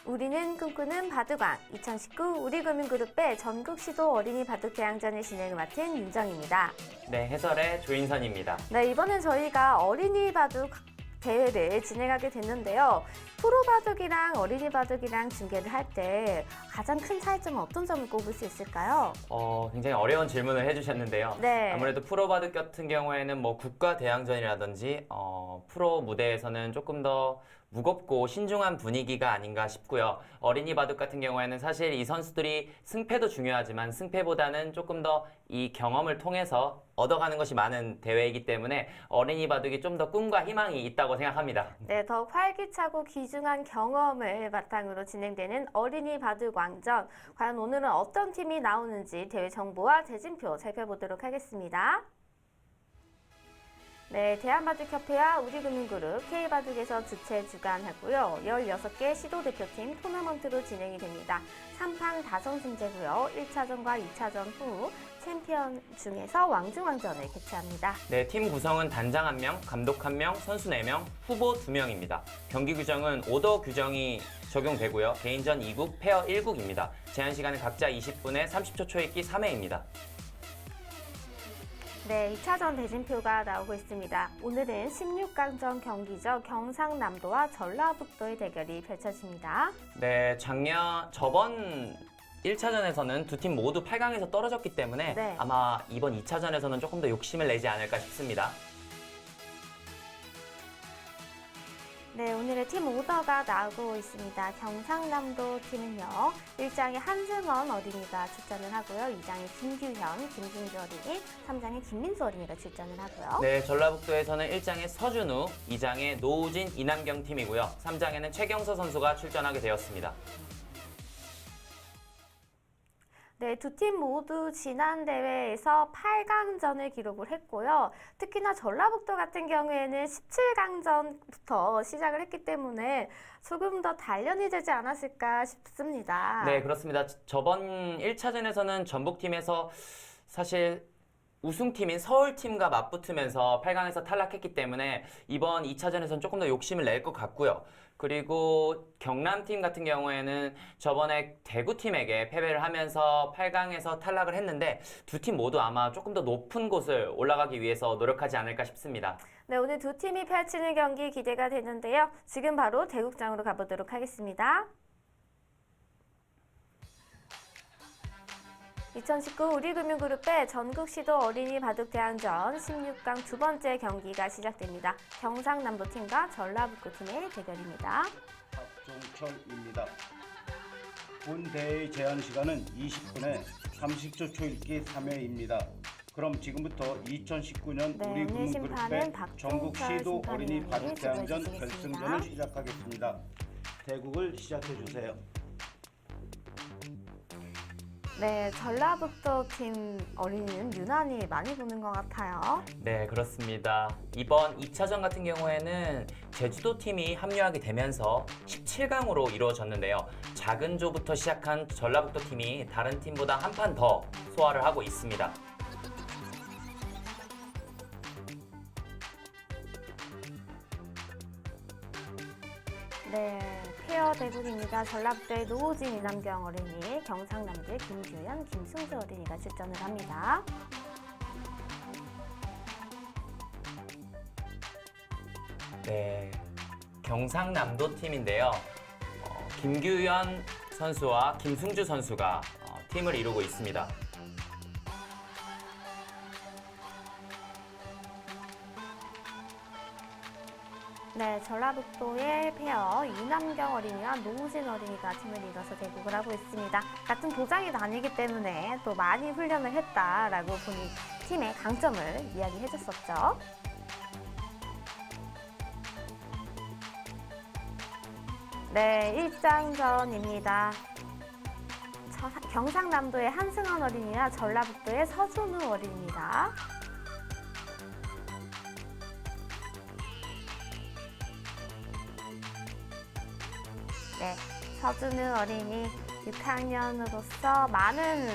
우리는 꿈꾸는 바둑왕 2019 우리금융그룹의 전국시도 어린이 바둑대항전의 진행을 맡은 윤정입니다. 네, 해설의 조인선입니다. 네, 이번엔 저희가 어린이 바둑 대회를 진행하게 됐는데요. 프로 바둑이랑 어린이 바둑이랑 중계를 할 때 가장 큰 차이점은 어떤 점을 꼽을 수 있을까요? 굉장히 어려운 질문을 해주셨는데요. 네. 아무래도 프로 바둑 같은 경우에는 뭐 국가 대항전이라든지 프로 무대에서는 조금 더 무겁고 신중한 분위기가 아닌가 싶고요. 어린이 바둑 같은 경우에는 사실 이 선수들이 승패도 중요하지만 승패보다는 조금 더 이 경험을 통해서 얻어가는 것이 많은 대회이기 때문에 어린이 바둑이 좀 더 꿈과 희망이 있다고 생각합니다. 네, 더욱 활기차고 귀중한 경험을 바탕으로 진행되는 어린이 바둑 왕전. 과연 오늘은 어떤 팀이 나오는지 대회 정보와 대진표 살펴보도록 하겠습니다. 네, 대한바둑협회와 우리금융그룹 K바둑에서 주최 주관하고요. 16개 시도대표팀 토너먼트로 진행이 됩니다. 3판 5승제고요. 1차전과 2차전 후 챔피언 중에서 왕중왕전을 개최합니다. 네, 팀 구성은 단장 1명, 감독 1명, 선수 4명, 후보 2명입니다. 경기 규정은 오더 규정이 적용되고요. 개인전 2국, 페어 1국입니다. 제한 시간은 각자 20분에 30초 초읽기 3회입니다. 네, 2차전 대진표가 나오고 있습니다. 오늘은 16강전 경기죠. 경상남도와 전라북도의 대결이 펼쳐집니다. 네, 저번 1차전에서는 두 팀 모두 8강에서 떨어졌기 때문에 네. 아마 이번 2차전에서는 조금 더 욕심을 내지 않을까 싶습니다. 네, 오늘의 팀 오더가 나오고 있습니다. 경상남도 팀은요, 1장에 한승원 어린이가 출전을 하고요. 2장에 김규현, 김승주 어린이, 3장에 김민수 어린이가 출전을 하고요. 네, 전라북도에서는 1장에 서준우, 2장에 노우진, 이남경 팀이고요. 3장에는 최경서 선수가 출전하게 되었습니다. 네, 두 팀 모두 지난 대회에서 8강전을 기록을 했고요. 특히나 전라북도 같은 경우에는 17강전부터 시작을 했기 때문에 조금 더 단련이 되지 않았을까 싶습니다. 네, 그렇습니다. 저번 1차전에서는 전북팀에서 사실 우승팀인 서울팀과 맞붙으면서 8강에서 탈락했기 때문에 이번 2차전에서는 조금 더 욕심을 낼 것 같고요. 그리고 경남팀 같은 경우에는 저번에 대구팀에게 패배를 하면서 8강에서 탈락을 했는데 두 팀 모두 아마 조금 더 높은 곳을 올라가기 위해서 노력하지 않을까 싶습니다. 네, 오늘 두 팀이 펼치는 경기 기대가 되는데요. 지금 바로 대국장으로 가보도록 하겠습니다. 2019 우리금융그룹의 전국시도 어린이 바둑대항전 16강 두 번째 경기가 시작됩니다. 경상남도팀과 전라북도팀의 대결입니다. 박종철입니다. 본 대회의 제한 시간은 20분에 30초 초읽기 3회입니다. 그럼 지금부터 2019년 네, 오늘 우리금융그룹의 심판은 박종철 전국시도 어린이 심판위원이 바둑대항전 주도해주시겠습니다. 결승전을 시작하겠습니다. 대국을 시작해 주세요. 네, 전라북도 팀 어린이는 유난히 많이 보는 것 같아요. 네, 그렇습니다. 이번 2차전 같은 경우에는 제주도 팀이 합류하게 되면서 17강으로 이루어졌는데요. 작은 조부터 시작한 전라북도 팀이 다른 팀보다 한 판 더 소화를 하고 있습니다. 네, 페어 대국입니다. 전라북도의 노우진, 이남경 어린이, 경상남도의 김규현, 김승주 어린이가 출전을 합니다. 네, 경상남도 팀인데요. 김규현 선수와 김승주 선수가 팀을 이루고 있습니다. 네, 전라북도의 페어 이남경 어린이와 노우진 어린이가 팀을 이뤄서 대국을 하고 있습니다. 같은 도장이 아니기 때문에 또 많이 훈련을 했다라고 본인 팀의 강점을 이야기해줬었죠. 네, 1장전입니다. 경상남도의 한승원 어린이와 전라북도의 서준우 어린이입니다. 네, 서준우 어린이 6학년으로서 많은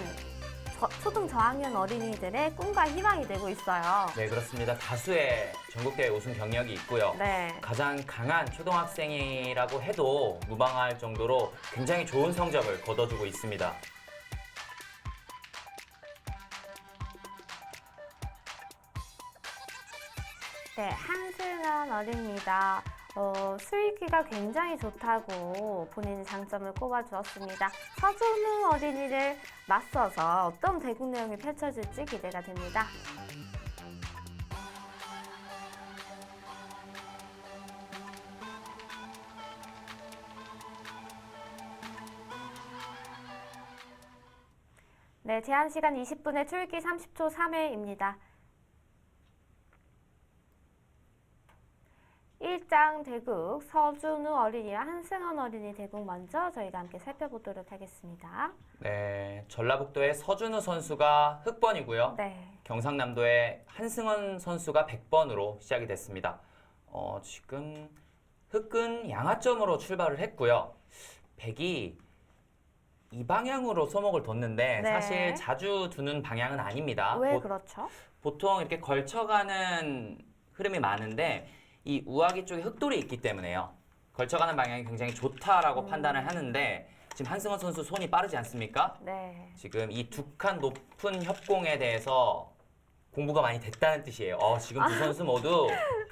초등 저학년 어린이들의 꿈과 희망이 되고 있어요. 네, 그렇습니다. 다수의 전국대회 우승 경력이 있고요. 네. 가장 강한 초등학생이라고 해도 무방할 정도로 굉장히 좋은 성적을 거둬주고 있습니다. 네, 한승원 어린이가 수익기가 굉장히 좋다고 본인의 장점을 꼽아주었습니다. 서준우 어린이를 맞서서 어떤 대국 내용이 펼쳐질지 기대가 됩니다. 네, 제한 시간 20분에 초읽기 30초 3회입니다. 1장 대국 서준우 어린이와 한승원 어린이 대국 먼저 저희가 함께 살펴보도록 하겠습니다. 네, 전라북도의 서준우 선수가 흑번이고요. 네. 경상남도의 한승원 선수가 100번으로 시작이 됐습니다. 지금 흑은 양하점으로 출발을 했고요. 백이 이 방향으로 소목을 뒀는데 네. 사실 자주 두는 방향은 아닙니다. 왜 그렇죠? 보통 이렇게 걸쳐가는 흐름이 많은데 이 우아기 쪽에 흑돌이 있기 때문에요. 걸쳐가는 방향이 굉장히 좋다라고 판단을 하는데 지금 한승원 선수 손이 빠르지 않습니까? 네. 지금 이 두 칸 높은 협공에 대해서 공부가 많이 됐다는 뜻이에요. 지금 두 선수 모두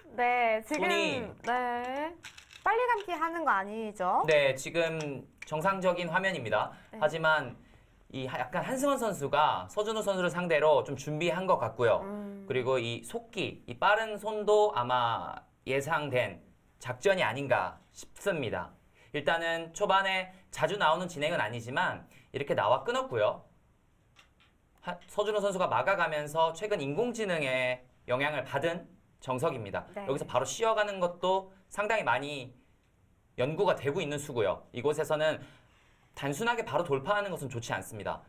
네, 지금 손이- 네. 빨리 감기 하는 거 아니죠? 네, 지금 정상적인 화면입니다. 네. 하지만 이 약간 한승원 선수가 서준우 선수를 상대로 좀 준비한 것 같고요. 그리고 이 속기, 이 빠른 손도 아마 예상된 작전이 아닌가 싶습니다. 일단은 초반에 자주 나오는 진행은 아니지만 이렇게 나와 끊었고요. 서준우 선수가 막아가면서 최근 인공지능의 영향을 받은 정석입니다. 네. 여기서 바로 쉬어가는 것도 상당히 많이 연구가 되고 있는 수고요. 이곳에서는 단순하게 바로 돌파하는 것은 좋지 않습니다.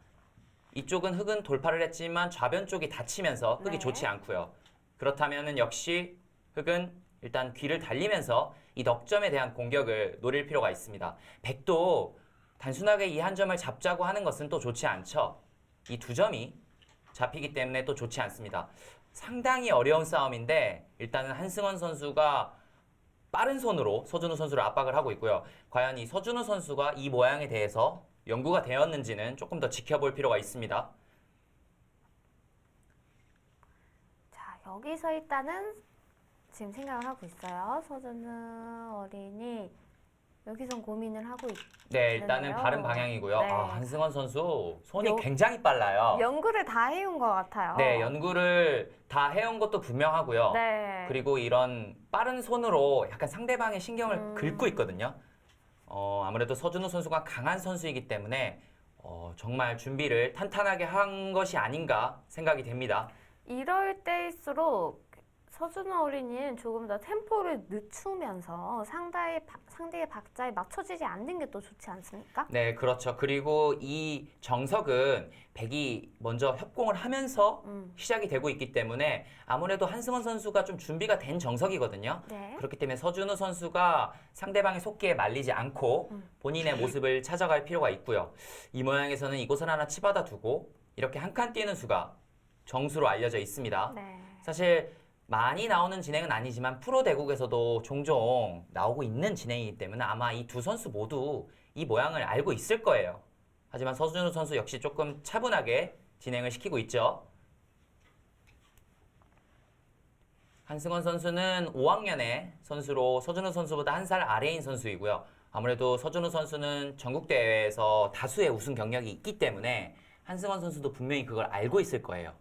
이쪽은 흑은 돌파를 했지만 좌변 쪽이 닫히면서 흑이 네. 좋지 않고요. 그렇다면 역시 흑은 일단 귀를 달리면서 이 넉점에 대한 공격을 노릴 필요가 있습니다. 백도 단순하게 이 한 점을 잡자고 하는 것은 또 좋지 않죠. 이 두 점이 잡히기 때문에 또 좋지 않습니다. 상당히 어려운 싸움인데 일단은 한승원 선수가 빠른 손으로 서준우 선수를 압박을 하고 있고요. 과연 이 서준우 선수가 이 모양에 대해서 연구가 되었는지는 조금 더 지켜볼 필요가 있습니다. 자, 여기서 일단은 지금 생각을 하고 있어요. 서준우 어린이 여기선 고민을 하고 네, 일단은 있는데요. 바른 방향이고요. 네. 한승원 선수 손이 요- 굉장히 빨라요. 연구를 다 해온 것 같아요. 네, 연구를 다 해온 것도 분명하고요. 네. 그리고 이런 빠른 손으로 약간 상대방의 신경을 긁고 있거든요. 아무래도 서준우 선수가 강한 선수이기 때문에 정말 준비를 탄탄하게 한 것이 아닌가 생각이 됩니다. 이럴 때일수록 서준우 어린이는 조금 더 템포를 늦추면서 상대의 박자에 맞춰지지 않는 게 또 좋지 않습니까? 네, 그렇죠. 그리고 이 정석은 백이 먼저 협공을 하면서 시작이 되고 있기 때문에 아무래도 한승원 선수가 좀 준비가 된 정석이거든요. 네. 그렇기 때문에 서준우 선수가 상대방의 속기에 말리지 않고 본인의 모습을 찾아갈 필요가 있고요. 이 모양에서는 이곳을 하나 치받아 두고 이렇게 한 칸 뛰는 수가 정수로 알려져 있습니다. 네. 사실 많이 나오는 진행은 아니지만 프로 대국에서도 종종 나오고 있는 진행이기 때문에 아마 이 두 선수 모두 이 모양을 알고 있을 거예요. 하지만 서준우 선수 역시 조금 차분하게 진행을 시키고 있죠. 한승원 선수는 5학년의 선수로 서준우 선수보다 한 살 아래인 선수이고요. 아무래도 서준우 선수는 전국대회에서 다수의 우승 경력이 있기 때문에 한승원 선수도 분명히 그걸 알고 있을 거예요.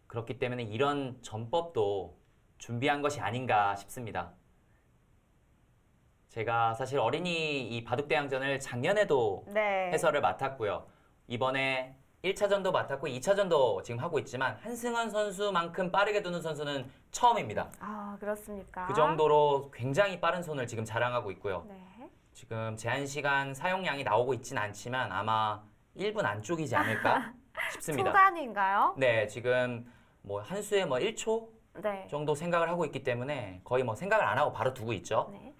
그렇기 때문에 이런 전법도 준비한 것이 아닌가 싶습니다. 제가 사실 어린이 이 바둑대항전을 작년에도 네. 해설을 맡았고요. 이번에 1차전도 맡았고 2차전도 지금 하고 있지만 한승원 선수만큼 빠르게 두는 선수는 처음입니다. 아, 그렇습니까? 그 정도로 굉장히 빠른 손을 지금 자랑하고 있고요. 네. 지금 제한 시간 사용량이 나오고 있진 않지만 아마 1분 안쪽이지 않을까 싶습니다. 초단인가요? 네, 지금 뭐 한 수에 뭐 1초 네. 정도 생각을 하고 있기 때문에 거의 뭐 생각을 안 하고 바로 두고 있죠. 네.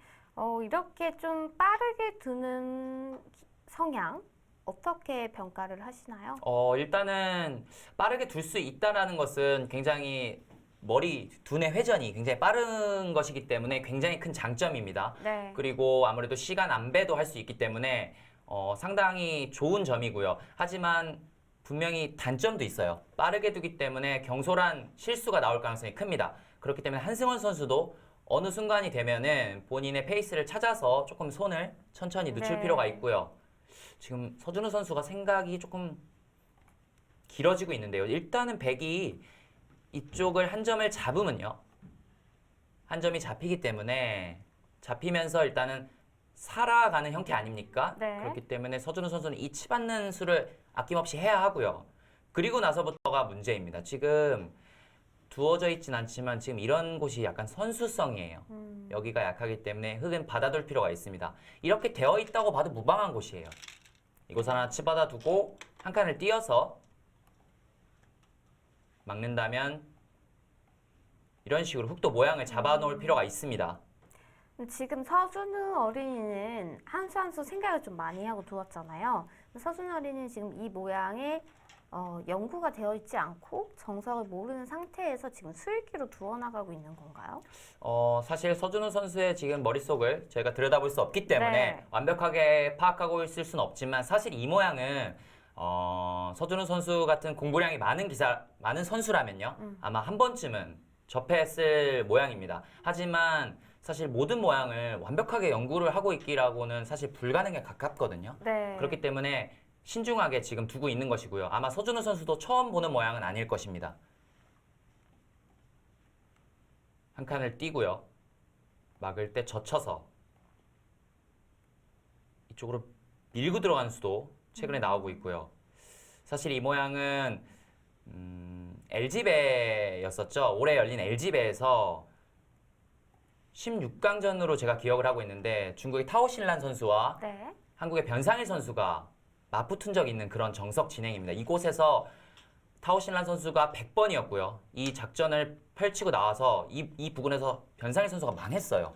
이렇게 좀 빠르게 두는 성향 어떻게 평가를 하시나요? 일단은 빠르게 둘 수 있다라는 것은 굉장히 머리 두뇌 회전이 굉장히 빠른 것이기 때문에 굉장히 큰 장점입니다. 네. 그리고 아무래도 시간 안배도 할 수 있기 때문에 상당히 좋은 점이고요. 하지만 분명히 단점도 있어요. 빠르게 두기 때문에 경솔한 실수가 나올 가능성이 큽니다. 그렇기 때문에 한승원 선수도 어느 순간이 되면은 본인의 페이스를 찾아서 조금 손을 천천히 늦출 네. 필요가 있고요. 지금 서준우 선수가 생각이 조금 길어지고 있는데요. 일단은 백이 이쪽을 한 점을 잡으면요. 한 점이 잡히기 때문에 잡히면서 일단은 살아가는 형태 아닙니까? 네. 그렇기 때문에 서준우 선수는 이 치받는 수를 아낌없이 해야 하고요. 그리고 나서부터가 문제입니다. 지금 두어져 있진 않지만 지금 이런 곳이 약간 선수성이에요. 여기가 약하기 때문에 흙은 받아둘 필요가 있습니다. 이렇게 되어 있다고 봐도 무방한 곳이에요. 이곳 하나 치받아 두고 한 칸을 띄어서 막는다면 이런 식으로 흙도 모양을 잡아 놓을 필요가 있습니다. 지금 서준우 어린이는 한 수 한 수 생각을 좀 많이 하고 두었잖아요. 서준우 어린이는 지금 이 모양에 연구가 되어 있지 않고 정석을 모르는 상태에서 지금 수일기로 두어나가고 있는 건가요? 사실 서준우 선수의 지금 머릿속을 저희가 들여다볼 수 없기 때문에 네. 완벽하게 파악하고 있을 수는 없지만 사실 이 모양은 서준우 선수 같은 공부량이 많은 선수라면요. 아마 한 번쯤은 접했을 모양입니다. 하지만 사실 모든 모양을 완벽하게 연구를 하고 있기라고는 사실 불가능에 가깝거든요. 네. 그렇기 때문에 신중하게 지금 두고 있는 것이고요. 아마 서준우 선수도 처음 보는 모양은 아닐 것입니다. 한 칸을 띄고요. 막을 때 젖혀서 이쪽으로 밀고 들어가는 수도 최근에 나오고 있고요. 사실 이 모양은 LG배였었죠. 올해 열린 LG배에서 16강전으로 제가 기억을 하고 있는데 중국의 타오신란 선수와 네. 한국의 변상일 선수가 맞붙은 적 있는 그런 정석 진행입니다. 이곳에서 타오신란 선수가 100번이었고요. 이 작전을 펼치고 나와서 이 부분에서 변상일 선수가 망했어요.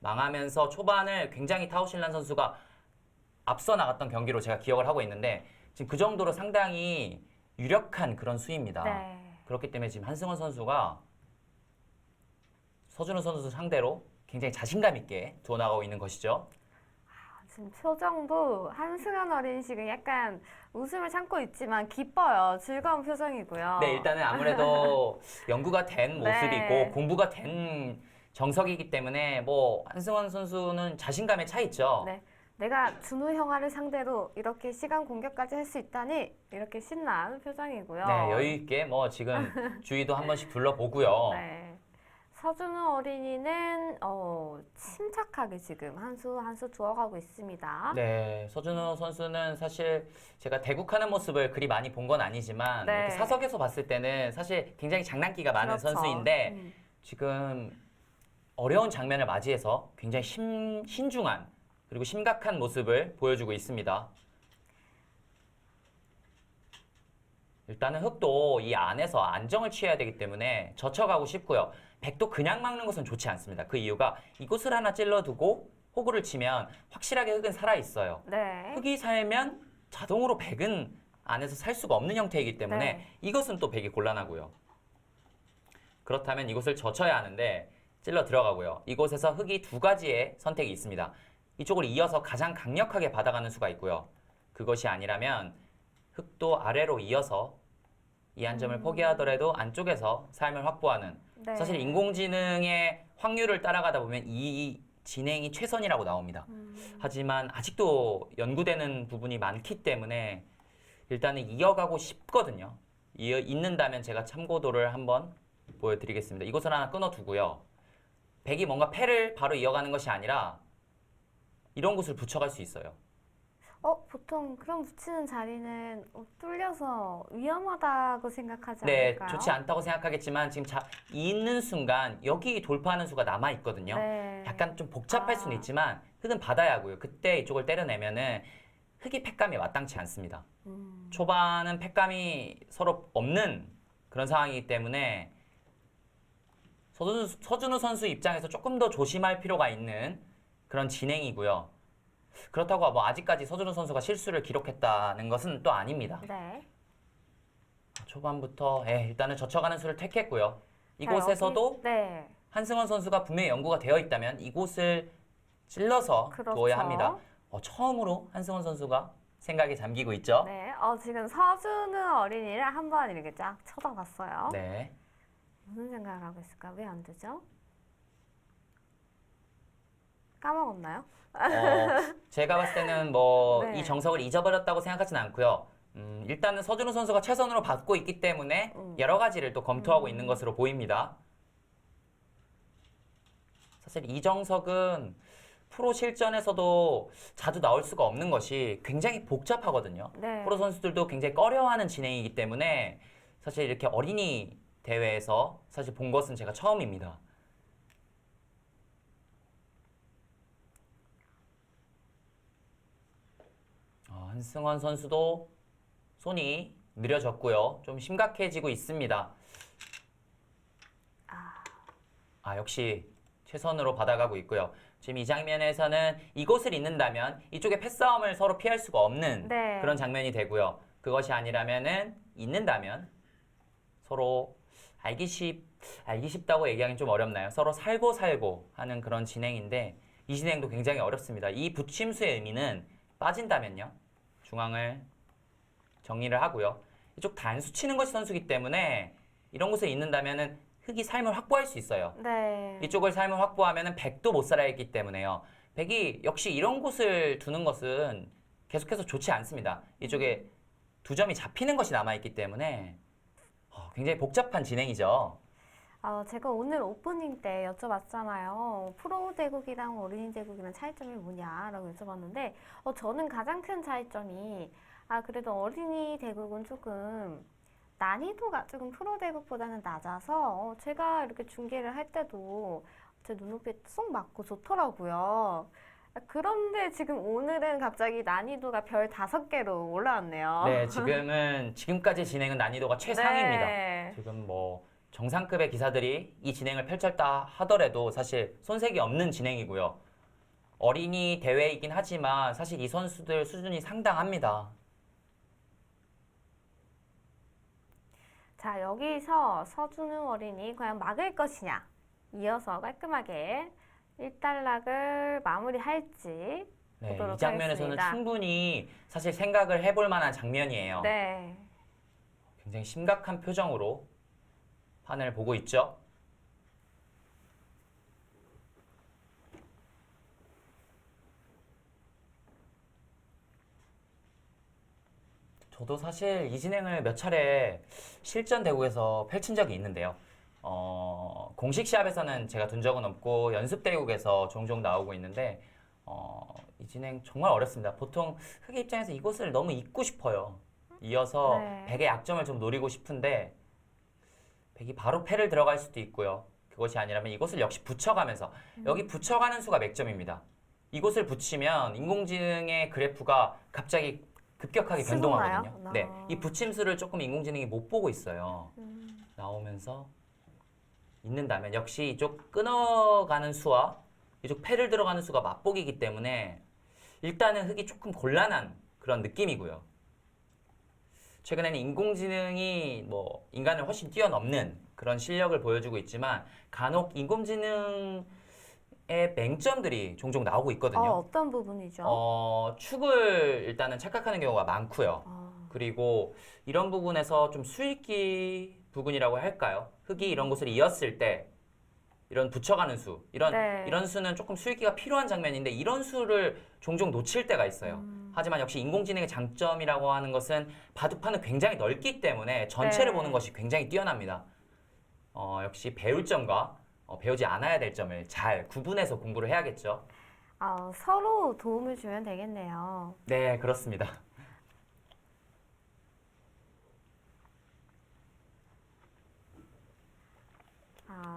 망하면서 초반을 굉장히 타오신란 선수가 앞서 나갔던 경기로 제가 기억을 하고 있는데 지금 그 정도로 상당히 유력한 그런 수입니다. 네. 그렇기 때문에 지금 한승원 선수가 서준우 선수 상대로 굉장히 자신감 있게 두어나가고 있는 것이죠. 지금 표정도 한승원 어린이 지금 약간 웃음을 참고 있지만 기뻐요. 즐거운 표정이고요. 네, 일단은 아무래도 연구가 된 모습이 네. 있고 공부가 된 정석이기 때문에 뭐 한승원 선수는 자신감에 차 있죠. 네. 내가 준우 형아를 상대로 이렇게 시간 공격까지 할 수 있다니 이렇게 신난 표정이고요. 네, 여유 있게 뭐 지금 주위도 한 번씩 둘러보고요. 네. 서준우 어린이는 침착하게 지금 한 수 한 수 두어가고 있습니다. 네, 서준우 선수는 사실 제가 대국하는 모습을 그리 많이 본 건 아니지만 네. 이렇게 사석에서 봤을 때는 사실 굉장히 장난기가 많은 그렇죠. 선수인데 지금 어려운 장면을 맞이해서 굉장히 신중한 그리고 심각한 모습을 보여주고 있습니다. 일단은 흙도 이 안에서 안정을 취해야 되기 때문에 젖혀가고 싶고요. 백도 그냥 막는 것은 좋지 않습니다. 그 이유가 이곳을 하나 찔러두고 호구를 치면 확실하게 흙은 살아있어요. 네. 흙이 살면 자동으로 백은 안에서 살 수가 없는 형태이기 때문에 네. 이것은 또 백이 곤란하고요. 그렇다면 이곳을 젖혀야 하는데 찔러 들어가고요. 이곳에서 흙이 두 가지의 선택이 있습니다. 이쪽을 이어서 가장 강력하게 받아가는 수가 있고요. 그것이 아니라면 흙도 아래로 이어서 이 한 점을 포기하더라도 안쪽에서 삶을 확보하는 네. 사실 인공지능의 확률을 따라가다 보면 이 진행이 최선이라고 나옵니다. 하지만 아직도 연구되는 부분이 많기 때문에 일단은 이어가고 싶거든요. 있는다면 제가 참고도를 한번 보여드리겠습니다. 이곳을 하나 끊어두고요. 백이 뭔가 패를 바로 이어가는 것이 아니라 이런 곳을 붙여갈 수 있어요. 보통 그런 붙이는 자리는 뚫려서 위험하다고 생각하지 네, 않을까요? 좋지 않다고 생각하겠지만 지금 있는 순간 여기 돌파하는 수가 남아 있거든요. 네. 약간 좀 복잡할 수는 있지만 흙은 받아야 하고요. 그때 이쪽을 때려내면은 흙이 팩감이 마땅치 않습니다. 초반은 팩감이 서로 없는 그런 상황이기 때문에 서준우 선수 입장에서 조금 더 조심할 필요가 있는 그런 진행이고요. 그렇다고 뭐 아직까지 서준우 선수가 실수를 기록했다는 것은 또 아닙니다. 네. 초반부터 일단은 젖혀가는 수를 택했고요. 자, 이곳에서도 여기, 네. 한승원 선수가 분명히 연구가 되어 있다면 이곳을 찔러서 그렇죠. 두어야 합니다. 처음으로 한승원 선수가 생각에 잠기고 있죠. 네. 지금 서준우 어린이를 한번 이렇게 쫙 쳐다봤어요. 네. 무슨 생각을 하고 있을까? 왜 안 되죠? 까먹었나요? 제가 봤을 때는 뭐 네. 이 정석을 잊어버렸다고 생각하진 않고요. 일단은 서준우 선수가 최선으로 받고 있기 때문에 여러 가지를 또 검토하고 있는 것으로 보입니다. 사실 이 정석은 프로 실전에서도 자주 나올 수가 없는 것이 굉장히 복잡하거든요. 네. 프로 선수들도 굉장히 꺼려하는 진행이기 때문에 사실 이렇게 어린이 대회에서 사실 본 것은 제가 처음입니다. 한승원 선수도 손이 느려졌고요. 좀 심각해지고 있습니다. 역시 최선으로 받아가고 있고요. 지금 이 장면에서는 이곳을 잇는다면 이쪽에 패싸움을 서로 피할 수가 없는 네. 그런 장면이 되고요. 그것이 아니라면은 잇는다면 서로 알기 쉽다고 얘기하기는 좀 어렵나요? 서로 살고 하는 그런 진행인데 이 진행도 굉장히 어렵습니다. 이 붙임수의 의미는 빠진다면요. 중앙을 정리를 하고요. 이쪽 단수 치는 것이 선수기 때문에 이런 곳에 있는다면은 흑이 삶을 확보할 수 있어요. 네. 이쪽을 삶을 확보하면은 백도 못 살아있기 때문에요. 백이 역시 이런 곳을 두는 것은 계속해서 좋지 않습니다. 이쪽에 두 점이 잡히는 것이 남아있기 때문에 굉장히 복잡한 진행이죠. 제가 오늘 오프닝 때 여쭤봤잖아요. 프로 대국이랑 어린이 대국이랑 차이점이 뭐냐라고 여쭤봤는데, 저는 가장 큰 차이점이, 그래도 어린이 대국은 조금 난이도가 조금 프로 대국보다는 낮아서, 제가 이렇게 중계를 할 때도 제 눈높이에 쏙 맞고 좋더라고요. 그런데 지금 오늘은 갑자기 난이도가 별 5개로 올라왔네요. 네, 지금까지 진행은 난이도가 최상입니다. 네. 지금 뭐 정상급의 기사들이 이 진행을 펼쳤다 하더라도 사실 손색이 없는 진행이고요. 어린이 대회이긴 하지만 사실 이 선수들 수준이 상당합니다. 자, 여기서 서준우 어린이 과연 막을 것이냐? 이어서 깔끔하게 1단락을 마무리할지 네, 보도록 이 장면에서는 하겠습니다. 충분히 사실 생각을 해볼 만한 장면이에요. 네. 굉장히 심각한 표정으로 판을 보고 있죠. 저도 사실 이 진행을 몇 차례 실전 대국에서 펼친 적이 있는데요. 공식 시합에서는 제가 둔 적은 없고 연습 대국에서 종종 나오고 있는데 이 진행 정말 어렵습니다. 보통 흑의 입장에서 이곳을 너무 잇고 싶어요. 이어서 네. 백의 약점을 좀 노리고 싶은데 백이 바로 패를 들어갈 수도 있고요. 그것이 아니라면 이곳을 역시 붙여가면서 여기 붙여가는 수가 맥점입니다. 이곳을 붙이면 인공지능의 그래프가 갑자기 급격하게 수긍나요? 변동하거든요. 네, 이 붙임수를 조금 인공지능이 못 보고 있어요. 나오면서 있는다면 역시 이쪽 끊어가는 수와 이쪽 패를 들어가는 수가 맞보기이기 때문에 일단은 흑이 조금 곤란한 그런 느낌이고요. 최근에는 인공지능이 뭐 인간을 훨씬 뛰어넘는 그런 실력을 보여주고 있지만 간혹 인공지능의 맹점들이 종종 나오고 있거든요. 어떤 부분이죠? 축을 일단은 착각하는 경우가 많고요. 그리고 이런 부분에서 좀 수익기 부분이라고 할까요? 흑이 이런 곳을 이었을 때 이런 붙여가는 수, 네. 이런 수는 조금 수익기가 필요한 장면인데 이런 수를 종종 놓칠 때가 있어요. 하지만 역시 인공지능의 장점이라고 하는 것은 바둑판은 굉장히 넓기 때문에 전체를 네. 보는 것이 굉장히 뛰어납니다. 역시 배울 점과 배우지 않아야 될 점을 잘 구분해서 공부를 해야겠죠. 서로 도움을 주면 되겠네요. 네, 그렇습니다.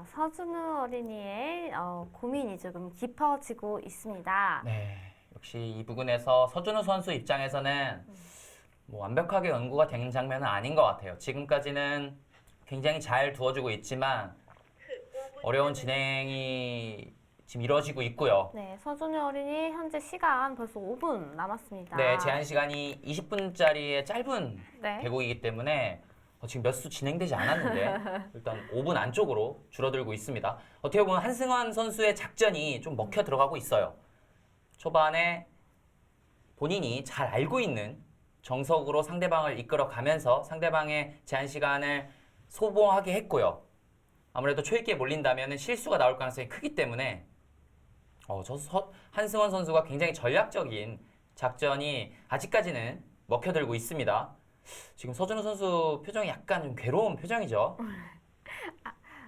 서준우 어린이의 고민이 조금 깊어지고 있습니다. 네, 역시 이 부분에서 서준우 선수 입장에서는 뭐 완벽하게 연구가 된 장면은 아닌 것 같아요. 지금까지는 굉장히 잘 두어주고 있지만 어려운 진행이 지금 이루어지고 있고요. 네, 서준우 어린이 현재 시간 벌써 5분 남았습니다. 네, 제한 시간이 20분짜리의 짧은 네. 대국이기 때문에 지금 몇 수 진행되지 않았는데 일단 5분 안쪽으로 줄어들고 있습니다. 어떻게 보면 한승환 선수의 작전이 좀 먹혀 들어가고 있어요. 초반에 본인이 잘 알고 있는 정석으로 상대방을 이끌어가면서 상대방의 제한 시간을 소모하게 했고요. 아무래도 초입기에 몰린다면 실수가 나올 가능성이 크기 때문에 한승원 선수가 굉장히 전략적인 작전이 아직까지는 먹혀들고 있습니다. 지금 서준우 선수 표정이 약간 좀 괴로운 표정이죠.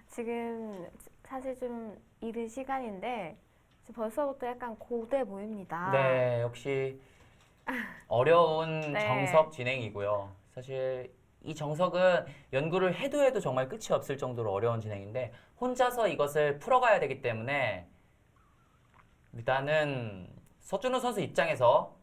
지금 사실 좀 이른 시간인데 지금 벌써부터 약간 고돼 보입니다. 네, 역시 어려운 네. 정석 진행이고요. 사실 이 정석은 연구를 해도 정말 끝이 없을 정도로 어려운 진행인데 혼자서 이것을 풀어가야 되기 때문에 일단은 서준우 선수 입장에서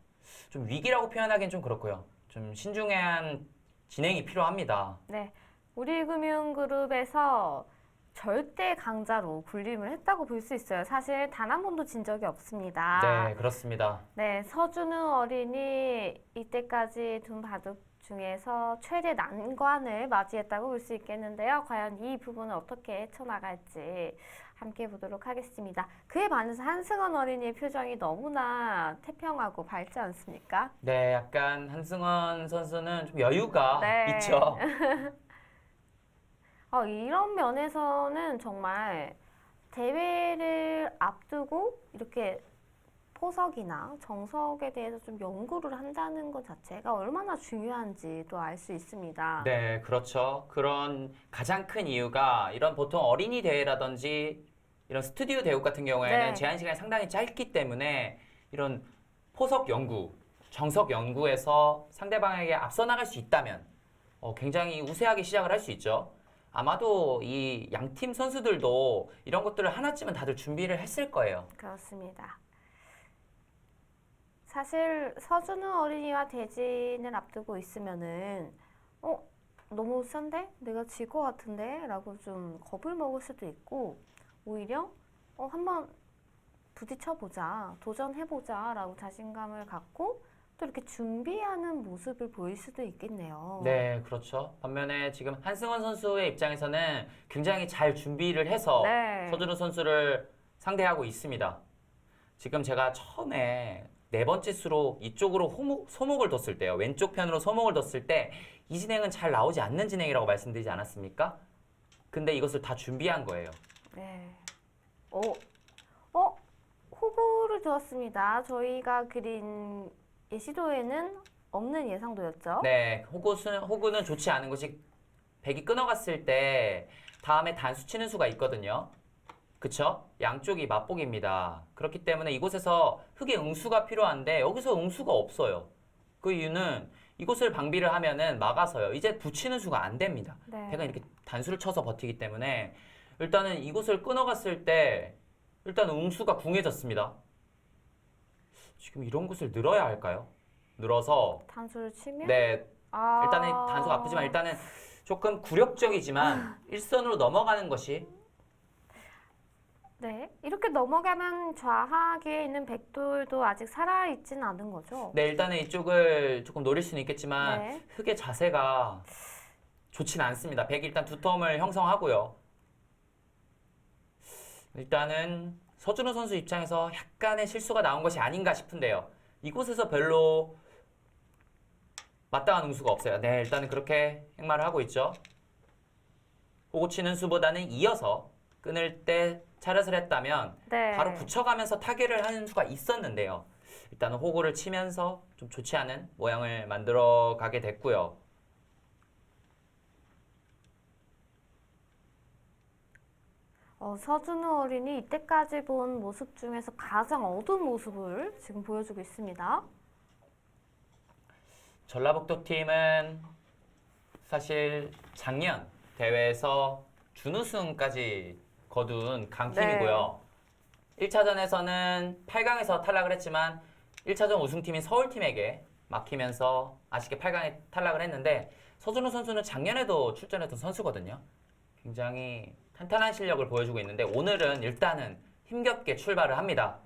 좀 위기라고 표현하기는 좀 그렇고요. 좀 신중한 진행이 필요합니다. 네, 우리금융그룹에서 절대 강자로 군림을 했다고 볼 수 있어요. 사실 단 한 번도 진 적이 없습니다. 네, 그렇습니다. 네, 서준우 어린이 이때까지 둔 바둑 중에서 최대 난관을 맞이했다고 볼 수 있겠는데요. 과연 이 부분을 어떻게 헤쳐나갈지 함께 보도록 하겠습니다. 그에 반해서 한승원 어린이의 표정이 너무나 태평하고 밝지 않습니까? 네, 약간 한승원 선수는 좀 여유가 네. 있죠. 이런 면에서는 정말 대회를 앞두고 이렇게 포석이나 정석에 대해서 좀 연구를 한다는 것 자체가 얼마나 중요한지도 알 수 있습니다. 네, 그렇죠. 그런 가장 큰 이유가 이런 보통 어린이 대회라든지 이런 스튜디오 대회 같은 경우에는 네. 제한 시간이 상당히 짧기 때문에 이런 포석 연구, 정석 연구에서 상대방에게 앞서 나갈 수 있다면 굉장히 우세하게 시작을 할 수 있죠. 아마도 이 양팀 선수들도 이런 것들을 하나쯤은 다들 준비를 했을 거예요. 그렇습니다. 사실 서준우 어린이와 대진을 앞두고 있으면은 너무 센데? 내가 질 것 같은데? 라고 좀 겁을 먹을 수도 있고 오히려 한번 부딪혀보자, 도전해보자 라고 자신감을 갖고 또 이렇게 준비하는 모습을 보일 수도 있겠네요. 네, 그렇죠. 반면에 지금 한승원 선수의 입장에서는 굉장히 잘 준비를 해서 네. 서준우 선수를 상대하고 있습니다. 지금 제가 처음에 네 번째 수로 이쪽으로 소목을 뒀을 때요. 왼쪽 편으로 소목을 뒀을 때 이 진행은 잘 나오지 않는 진행이라고 말씀드리지 않았습니까? 근데 이것을 다 준비한 거예요. 네. 호구를 두었습니다. 저희가 그린 예시도에는 없는 예상도였죠? 네, 호구는 좋지 않은 것이 백이 끊어갔을 때 다음에 단수 치는 수가 있거든요. 그쵸? 양쪽이 맞복입니다. 그렇기 때문에 이곳에서 흑의 응수가 필요한데 여기서 응수가 없어요. 그 이유는 이곳을 방비를 하면은 막아서요. 이제 붙이는 수가 안 됩니다. 네. 백은 이렇게 단수를 쳐서 버티기 때문에 일단은 이곳을 끊어갔을 때 일단 응수가 궁해졌습니다. 지금 이런 곳을 늘어야 할까요? 늘어서 단수를 치면? 네, 일단은 단수가 아프지만 일단은 조금 굴욕적이지만 일선으로 넘어가는 것이 네. 이렇게 넘어가면 좌하기에 있는 백돌도 아직 살아있진 않은 거죠? 네, 일단은 이쪽을 조금 노릴 수는 있겠지만 네. 흑의 자세가 좋지는 않습니다. 백이 일단 두텀을 형성하고요. 일단은 서준우 선수 입장에서 약간의 실수가 나온 것이 아닌가 싶은데요. 이곳에서 별로 마땅한 응수가 없어요. 네, 일단은 그렇게 행마를 하고 있죠. 호구 치는 수보다는 이어서 끊을 때 차렷을 했다면 네. 바로 붙여가면서 타결을 하는 수가 있었는데요. 일단은 호구를 치면서 좀 좋지 않은 모양을 만들어 가게 됐고요. 서준우 어린이 이때까지 본 모습 중에서 가장 어두운 모습을 지금 보여주고 있습니다. 전라북도 팀은 사실 작년 대회에서 준우승까지 거둔 강팀이고요. 1차전에서는 8강에서 탈락을 했지만 1차전 우승팀인 서울팀에게 막히면서 아쉽게 8강에 탈락을 했는데 서준우 선수는 작년에도 출전했던 선수거든요. 굉장히 탄탄한 실력을 보여주고 있는데 오늘은 일단은 힘겹게 출발을 합니다.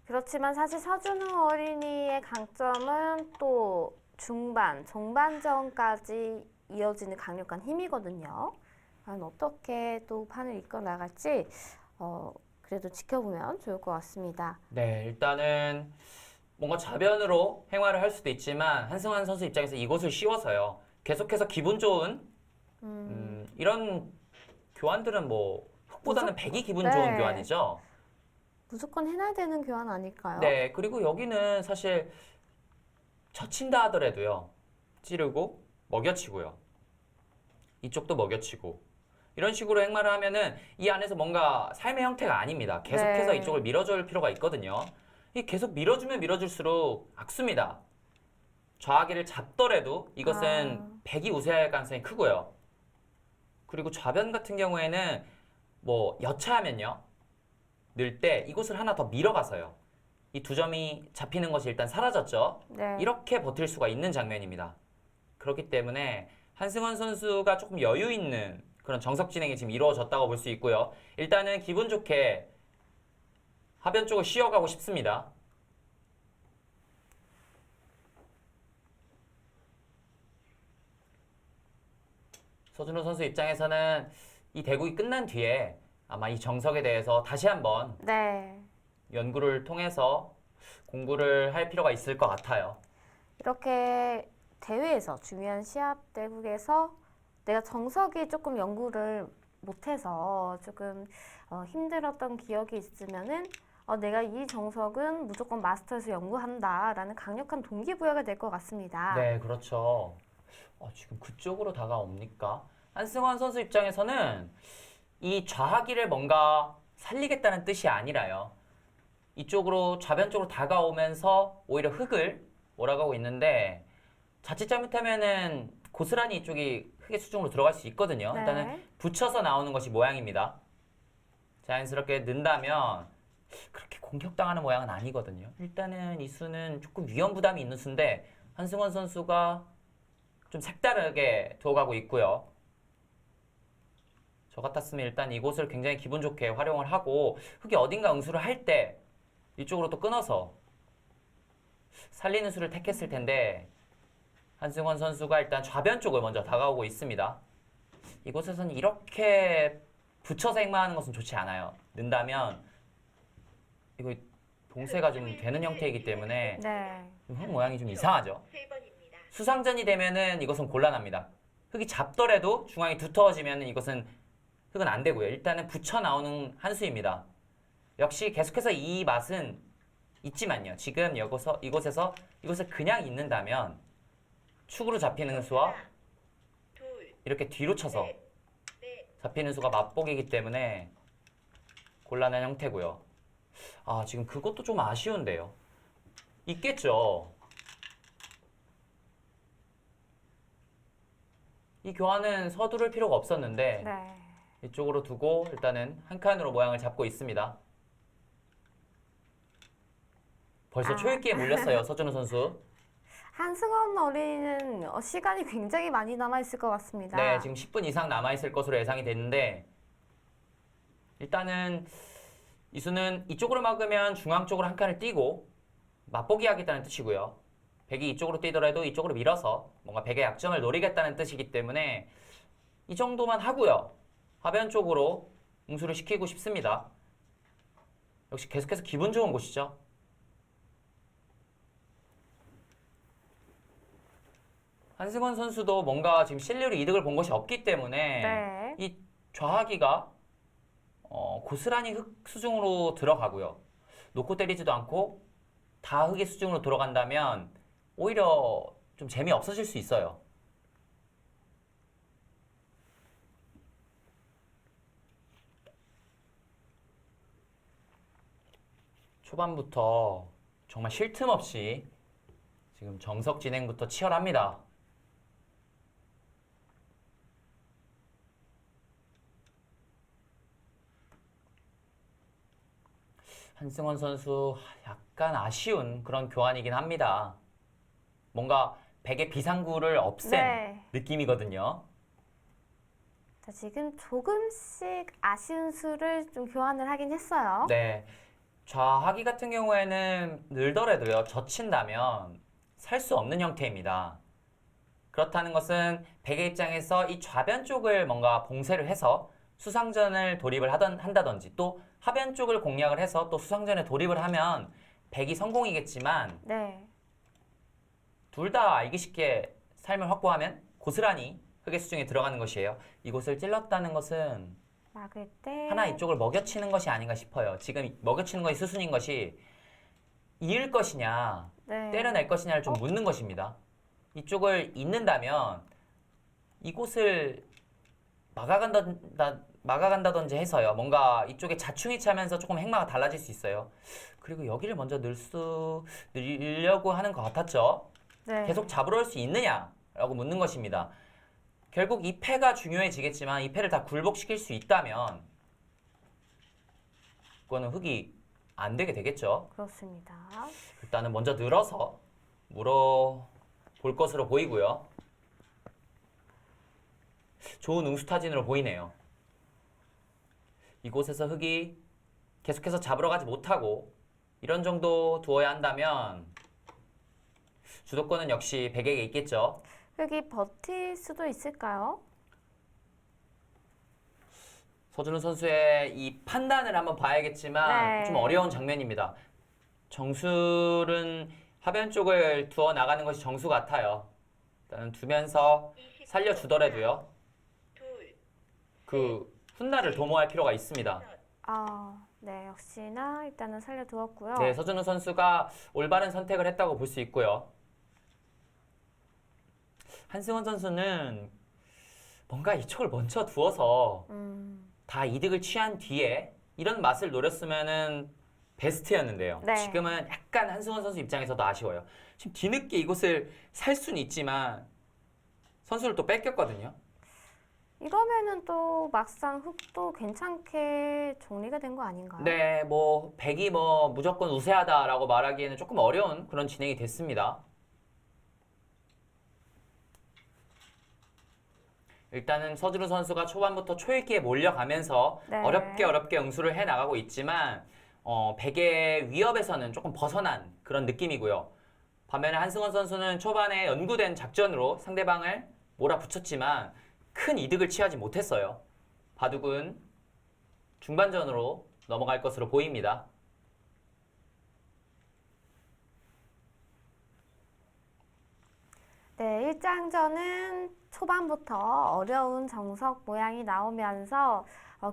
그렇지만 사실 서준우 어린이의 강점은 또 중반, 종반전까지 이어지는 강력한 힘이거든요. 과연 어떻게 또 판을 이끌어 나갈지 그래도 지켜보면 좋을 것 같습니다. 네, 일단은 뭔가 좌변으로 행화를 할 수도 있지만 한승환 선수 입장에서 이곳을 씌워서요. 계속해서 기분 좋은 이런 교환들은 뭐 흑보다는 백이 기분 네. 좋은 교환이죠. 무조건 해놔야 되는 교환 아닐까요? 네, 그리고 여기는 사실 젖힌다 하더라도요. 찌르고 먹여치고요. 이쪽도 먹여치고 이런 식으로 행마를 하면은 이 안에서 뭔가 삶의 형태가 아닙니다. 계속해서 네. 이쪽을 밀어줄 필요가 있거든요. 이 계속 밀어주면 밀어줄수록 악수입니다. 좌하기를 잡더라도 이것은 백이 우세할 가능성이 크고요. 그리고 좌변 같은 경우에는 뭐 여차하면요. 늘 때 이곳을 하나 더 밀어가서요. 이 두 점이 잡히는 것이 일단 사라졌죠. 네. 이렇게 버틸 수가 있는 장면입니다. 그렇기 때문에 한승환 선수가 조금 여유 있는 그런 정석 진행이 지금 이루어졌다고 볼 수 있고요. 일단은 기분 좋게 하변 쪽을 쉬어가고 싶습니다. 서준호 선수 입장에서는 이 대국이 끝난 뒤에 아마 이 정석에 대해서 다시 한번 네. 연구를 통해서 공부를 할 필요가 있을 것 같아요. 이렇게 대회에서 중요한 시합 대국에서 내가 정석이 조금 연구를 못해서 조금 힘들었던 기억이 있으면은 내가 이 정석은 무조건 마스터에서 연구한다라는 강력한 동기부여가 될 것 같습니다. 네, 그렇죠. 지금 그쪽으로 다가옵니까? 한승환 선수 입장에서는 이 좌하기를 뭔가 살리겠다는 뜻이 아니라요. 이쪽으로 좌변 쪽으로 다가오면서 오히려 흑을 몰아가고 있는데 자칫 잘못하면은 고스란히 이쪽이 흑의 수중으로 들어갈 수 있거든요. 네. 일단은 붙여서 나오는 것이 모양입니다. 자연스럽게 넣는다면 그렇게 공격당하는 모양은 아니거든요. 일단은 이 수는 조금 위험 부담이 있는 수인데 한승환 선수가 좀 색다르게 두어가고 있고요. 저 같았으면 일단 이곳을 굉장히 기분 좋게 활용을 하고 흑이 어딘가 응수를 할 때 이쪽으로 또 끊어서 살리는 수를 택했을 텐데 한승환 선수가 일단 좌변 쪽을 먼저 다가오고 있습니다. 이곳에서는 이렇게 붙여서 행마하는 것은 좋지 않아요. 넣는다면 이거 봉쇄가 좀 되는 형태이기 때문에 네. 흑 모양이 좀 이상하죠. 수상전이 되면은 이것은 곤란합니다. 흑이 잡더라도 중앙이 두터워지면 이것은 흑은 안 되고요. 일단은 붙여 나오는 한 수입니다. 역시 계속해서 이 맛은 있지만요. 지금 이곳에서 이것을 그냥 있는다면 축으로 잡히는 수와 이렇게 뒤로 쳐서 잡히는 수가 맞복이기 때문에 곤란한 형태고요. 지금 그것도 좀 아쉬운데요. 있겠죠. 이 교환은 서두를 필요가 없었는데 네. 이쪽으로 두고 일단은 한 칸으로 모양을 잡고 있습니다. 벌써 초읽기에 몰렸어요. 서준호 선수. 한승원 어린이는 시간이 굉장히 많이 남아 있을 것 같습니다. 네, 지금 10분 이상 남아있을 것으로 예상이 됐는데 일단은 이수는 이쪽으로 막으면 중앙 쪽으로 한 칸을 띄고 맛보기 하겠다는 뜻이고요. 백이 이쪽으로 뛰더라도 이쪽으로 밀어서 뭔가 백의 약점을 노리겠다는 뜻이기 때문에 이 정도만 하고요. 하변 쪽으로 응수를 시키고 싶습니다. 역시 계속해서 기분 좋은 곳이죠. 한승원 선수도 뭔가 지금 실리로 이득을 본 것이 없기 때문에 네. 이 좌하기가 고스란히 흑 수중으로 들어가고요. 놓고 때리지도 않고 다 흑의 수중으로 들어간다면 오히려 좀 재미없어질 수 있어요. 초반부터 정말 쉴 틈 없이 지금 정석 진행부터 치열합니다. 한승원 선수 약간 아쉬운 그런 교환이긴 합니다. 뭔가 백의 비상구를 없앤 네. 느낌이거든요. 자, 지금 조금씩 아쉬운 수를 좀 교환을 하긴 했어요. 네. 좌하기 같은 경우에는 늘더라도요, 젖힌다면 살 수 없는 형태입니다. 그렇다는 것은 백의 입장에서 이 좌변 쪽을 뭔가 봉쇄를 해서 수상전을 돌입을 한다든지 또 하변 쪽을 공략을 해서 또 수상전에 돌입을 하면 백이 성공이겠지만 네. 둘 다 알기 쉽게 삶을 확보하면 고스란히 흑의 수중에 들어가는 것이에요. 이곳을 찔렀다는 것은 막을 때 하나 이쪽을 먹여치는 것이 아닌가 싶어요. 지금 먹여치는 것이 수순인 것이 이을 것이냐 네. 때려낼 것이냐를 좀 묻는 것입니다. 이쪽을 잇는다면 이곳을 막아간다든지 해서요. 뭔가 이쪽에 자충이 차면서 조금 행마가 달라질 수 있어요. 그리고 여기를 먼저 늘려고 하는 것 같았죠. 네. 계속 잡으러 올 수 있느냐라고 묻는 것입니다. 결국 이 패가 중요해지겠지만 이 패를 다 굴복시킬 수 있다면 그거는 흑이 안 되게 되겠죠. 그렇습니다. 일단은 먼저 늘어서 물어볼 것으로 보이고요. 좋은 응수타진으로 보이네요. 이곳에서 흑이 계속해서 잡으러 가지 못하고 이런 정도 두어야 한다면 주도권은 역시 백에게 있겠죠. 흑이 버틸 수도 있을까요? 서준우 선수의 이 판단을 한번 봐야겠지만 네. 좀 어려운 장면입니다. 정술은 하변 쪽을 두어 나가는 것이 정수 같아요. 일단은 두면서 살려주더라도요. 그 훗날을 도모할 필요가 있습니다. 네, 역시나 일단은 살려두었고요. 네, 서준우 선수가 올바른 선택을 했다고 볼 수 있고요. 한승원 선수는 뭔가 이쪽을 먼저 두어서 다 이득을 취한 뒤에 이런 맛을 노렸으면은 베스트였는데요. 네. 지금은 약간 한승원 선수 입장에서도 아쉬워요. 지금 뒤늦게 이곳을 살 수는 있지만 선수를 또 뺏겼거든요. 이러면은 또 막상 흑도 괜찮게 정리가 된 거 아닌가요? 네, 뭐 백이 뭐 무조건 우세하다라고 말하기에는 조금 어려운 그런 진행이 됐습니다. 일단은 서준우 선수가 초반부터 초읽기에 몰려가면서 네. 어렵게 응수를 해나가고 있지만 백의 위협에서는 조금 벗어난 그런 느낌이고요. 반면에 한승원 선수는 초반에 연구된 작전으로 상대방을 몰아붙였지만 큰 이득을 취하지 못했어요. 바둑은 중반전으로 넘어갈 것으로 보입니다. 네, 1장전은 초반부터 어려운 정석 모양이 나오면서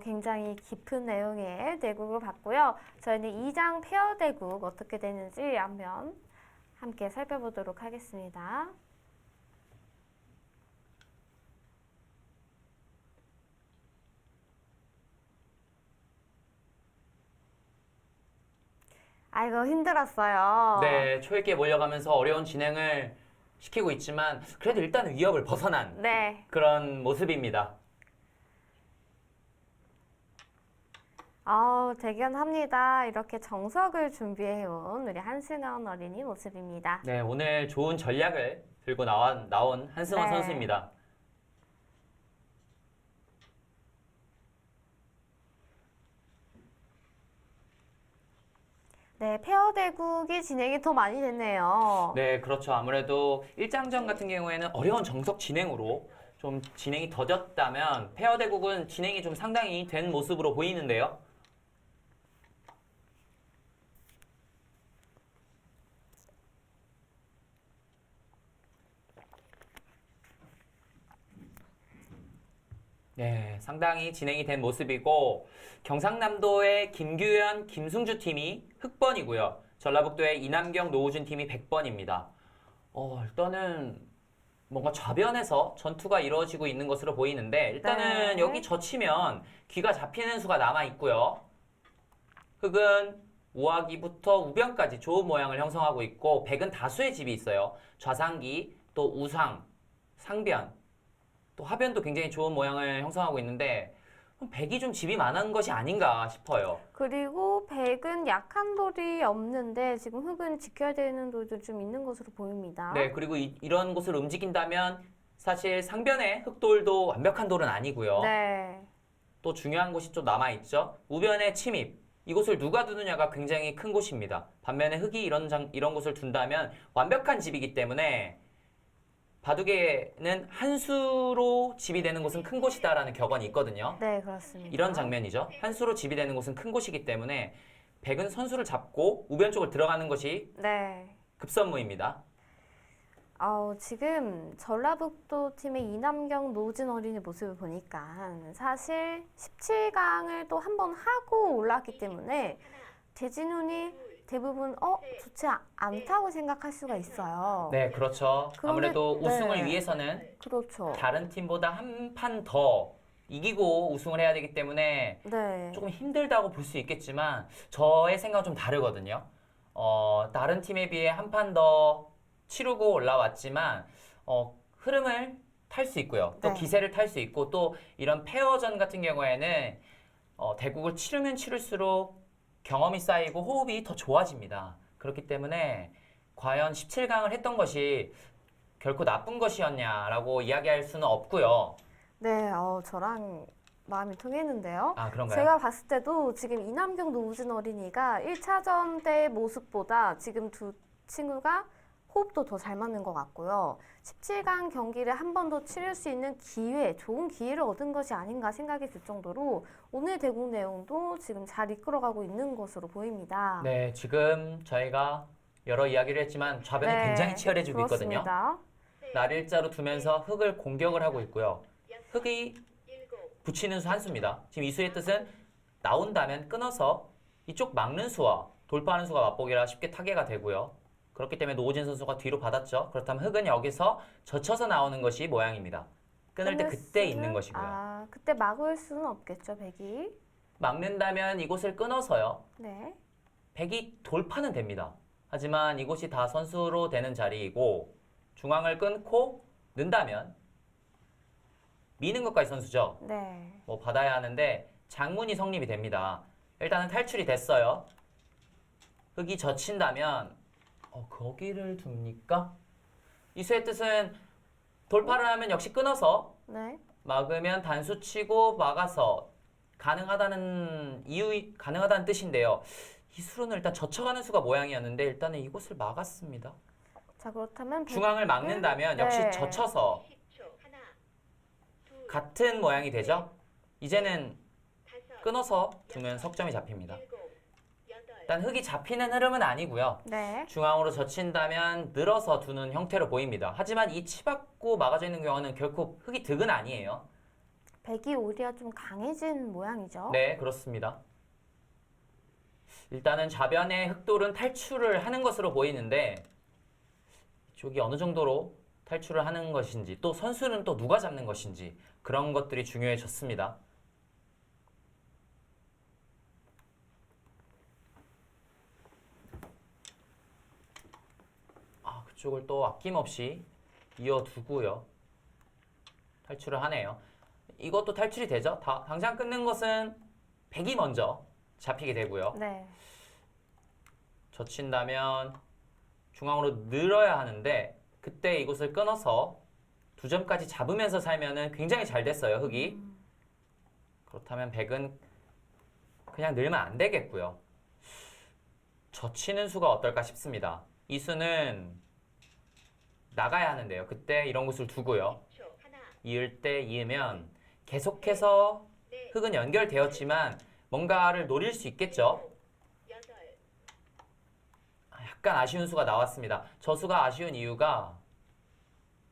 굉장히 깊은 내용의 대국을 봤고요. 저희는 2장 페어 대국 어떻게 되는지 한번 함께 살펴보도록 하겠습니다. 아이고, 힘들었어요. 네, 초읽기에 몰려가면서 어려운 진행을 시키고 있지만 그래도 일단은 위협을 벗어난 네. 그런 모습입니다. 대견합니다. 이렇게 정석을 준비해온 우리 한승원 어린이 모습입니다. 네, 오늘 좋은 전략을 들고 나온 한승원 네. 선수입니다. 네, 페어 대국이 진행이 더 많이 됐네요. 네, 그렇죠. 아무래도 1장전 같은 경우에는 어려운 정석 진행으로 좀 진행이 더뎠다면 페어 대국은 진행이 좀 상당히 된 모습으로 보이는데요. 네, 상당히 진행이 된 모습이고 경상남도의 김규현, 김승주 팀이 흑번이고요. 전라북도의 이남경, 노우준 팀이 100번입니다. 일단은 뭔가 좌변에서 전투가 이루어지고 있는 것으로 보이는데 일단은 네. 여기 젖히면 귀가 잡히는 수가 남아 있고요. 흑은 우하기부터 우변까지 좋은 모양을 형성하고 있고 백은 다수의 집이 있어요. 좌상기, 또 우상, 상변, 또 하변도 굉장히 좋은 모양을 형성하고 있는데 백이 좀 집이 많은 것이 아닌가 싶어요. 그리고 백은 약한 돌이 없는데 지금 흑은 지켜야 되는 돌도 좀 있는 것으로 보입니다. 네, 그리고 이런 곳을 움직인다면 사실 상변의 흑돌도 완벽한 돌은 아니고요. 네. 또 중요한 곳이 좀 남아있죠. 우변의 침입. 이곳을 누가 두느냐가 굉장히 큰 곳입니다. 반면에 흙이 이런 곳을 둔다면 완벽한 집이기 때문에 바둑에는 한 수로 집이 되는 곳은 큰 곳이다라는 격언이 있거든요. 네, 그렇습니다. 이런 장면이죠. 한 수로 집이 되는 곳은 큰 곳이기 때문에 백은 선수를 잡고 우변 쪽을 들어가는 것이 네. 급선무입니다. 지금 전라북도 팀의 이남경 노진 어린이 모습을 보니까 사실 17강을 또 한 번 하고 올라왔기 때문에 대진훈이 대부분 좋지 않다고 생각할 수가 있어요. 네, 그렇죠. 그런데- 아무래도 우승을 네. 위해서는 그렇죠. 다른 팀보다 한 판 더 이기고 우승을 해야 되기 때문에 네. 조금 힘들다고 볼 수 있겠지만 저의 생각은 좀 다르거든요. 다른 팀에 비해 한 판 더 치르고 올라왔지만 흐름을 탈 수 있고요. 또 네. 기세를 탈 수 있고 또 이런 페어전 같은 경우에는 대국을 치르면 치를수록 경험이 쌓이고 호흡이 더 좋아집니다. 그렇기 때문에 과연 17강을 했던 것이 결코 나쁜 것이었냐라고 이야기할 수는 없고요. 네, 저랑 마음이 통했는데요. 아, 그런가요? 제가 봤을 때도 지금 이남경 노우진 어린이가 1차전 때의 모습보다 지금 두 친구가 호흡도 더 잘 맞는 것 같고요. 17강 경기를 한 번 더 치를 수 있는 기회, 좋은 기회를 얻은 것이 아닌가 생각이 들 정도로 오늘 대국 내용도 지금 잘 이끌어가고 있는 것으로 보입니다. 네, 지금 저희가 여러 이야기를 했지만 좌변이 네, 굉장히 치열해지고 있거든요. 그렇습니다. 날일자로 두면서 흙을 공격을 하고 있고요. 흙이 붙이는 수 한 수입니다. 지금 이 수의 뜻은 나온다면 끊어서 이쪽 막는 수와 돌파하는 수가 맞보기라 쉽게 타개가 되고요. 그렇기 때문에 노우진 선수가 뒤로 받았죠. 그렇다면 흙은 여기서 젖혀서 나오는 것이 모양입니다. 끊을 때 끊을 그때 수는- 있는 것이고요. 그때 막을 수는 없겠죠, 백이. 막는다면 이곳을 끊어서요. 네. 백이 돌파는 됩니다. 하지만 이곳이 다 선수로 되는 자리이고 중앙을 끊고 는다면 미는 것까지 선수죠. 네. 뭐 받아야 하는데 장문이 성립이 됩니다. 일단은 탈출이 됐어요. 흙이 젖힌다면 거기를 둡니까? 이수의 뜻은 돌파를 하면 역시 끊어서 네. 막으면 단수 치고 막아서 가능하다는 뜻인데요. 이 수로는 일단 젖혀가는 수가 모양이었는데 일단은 이곳을 막았습니다. 자, 그렇다면 중앙을 막는다면 역시 네. 젖혀서 같은 모양이 되죠. 이제는 끊어서 두면 석점이 잡힙니다. 일단 흙이 잡히는 흐름은 아니고요. 네. 중앙으로 젖힌다면 늘어서 두는 형태로 보입니다. 하지만 이 치받고 막아져 있는 경우는 결코 흙이 득은 아니에요. 백이 오히려 좀 강해진 모양이죠. 네, 그렇습니다. 일단은 좌변의 흑돌은 탈출을 하는 것으로 보이는데 이쪽이 어느 정도로 탈출을 하는 것인지 또 선수는 또 누가 잡는 것인지 그런 것들이 중요해졌습니다. 그쪽을 또 아낌없이 이어두고요. 탈출을 하네요. 이것도 탈출이 되죠. 당장 끊는 것은 백이 먼저 잡히게 되고요. 네. 젖힌다면 중앙으로 늘어야 하는데 그때 이곳을 끊어서 2점까지 잡으면서 살면은 굉장히 잘 됐어요, 흙이. 그렇다면 백은 그냥 늘면 안 되겠고요. 젖히는 수가 어떨까 싶습니다. 이 수는 나가야 하는데요. 그때 이런 곳을 두고요. 이을 때 이으면 계속해서 흙은 연결되었지만 뭔가를 노릴 수 있겠죠. 약간 아쉬운 수가 나왔습니다. 저 수가 아쉬운 이유가